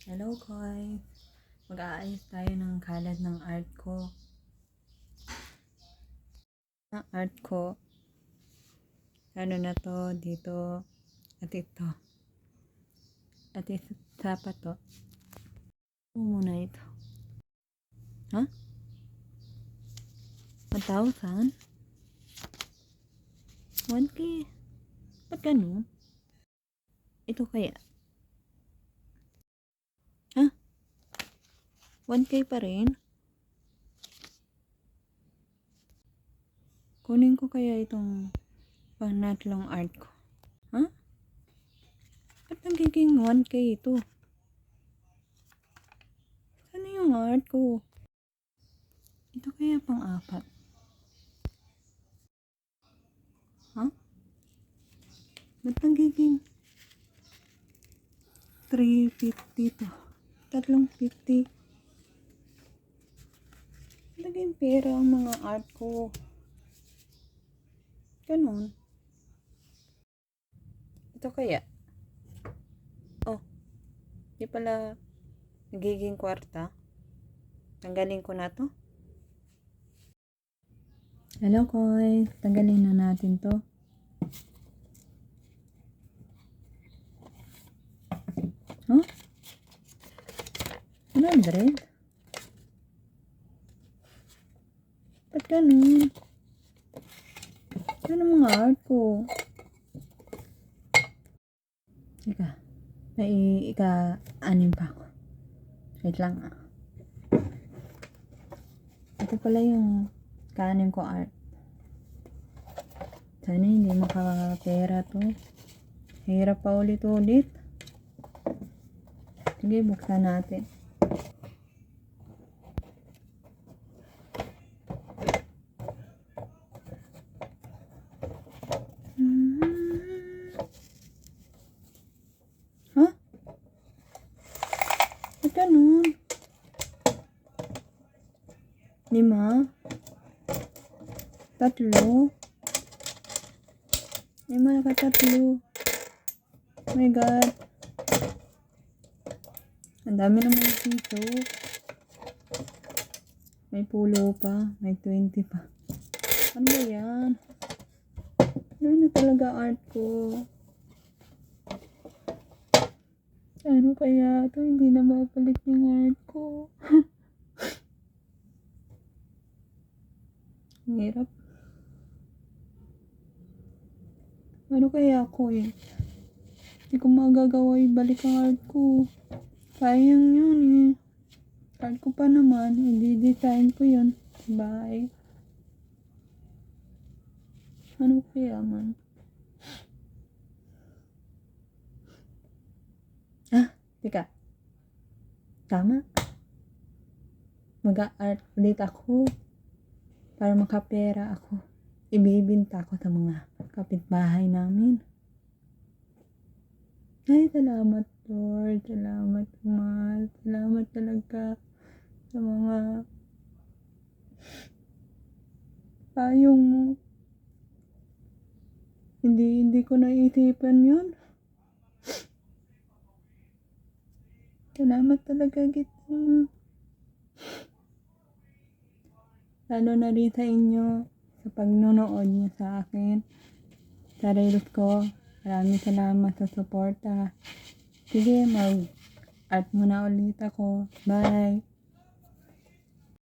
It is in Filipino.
Hello guys! Mag-aayos tayo ng kalat ng art ko. Ang art ko, ano na to, dito, at ito. At isa pa to. Ano muna ito? Ha? 1,000? 1K? Ba't ganun? Ito kaya? Ha? 1K pa rin? Kunin ko kaya itong pang-natlong art ko. Ha? Ba't nagiging 1K ito? Ano yung art ko? Ito kaya pang-apat? Ha? Ba't nagiging 350 to? 350. Naging pera ang mga art ko. Ganon. Ito kaya? Oh, di pala nagiging kwarta. Tanggalin ko na to. Hello guys, tanggalin na natin to. Huh? 100? Ba't ganun? Ano mga art ko? May ika-anim pa ako. Wait lang ah. Ito pala yung ika-anim ko art. Sana hindi makapera to. Hirap pa ulit-ulit. Sige, buksan natin. Huh? Ba't ganun? 5? 3? 5 ka 3. Oh my God. Ang dami naman dito. May pulo pa. May 20 pa. Ano ba yan? Ano na talaga art ko? Ano kaya ito? Hindi na mapalik yung art ko. Ang hirap. Ano kaya ako eh? Hindi ko magagawa ibalik ang art ko. Sayang yun eh. Art ko pa naman. I-design ko yun. Bye. Ano kaya man? Ah, tika. Tama. Mag-art ulit ako. Para makapera ako. Ibibinta ko sa mga kapitbahay namin. Ay, salamat Lord. Salamat Mahal. Salamat talaga sa mga payong mo. Hindi ko naisipan yun. Salamat talaga kita. Lalo na rin sa inyo sa pagnunood niyo sa akin. Sa reels ko. Maraming salamat sa suporta. Sige, mag-art muna ulit ako. Bye!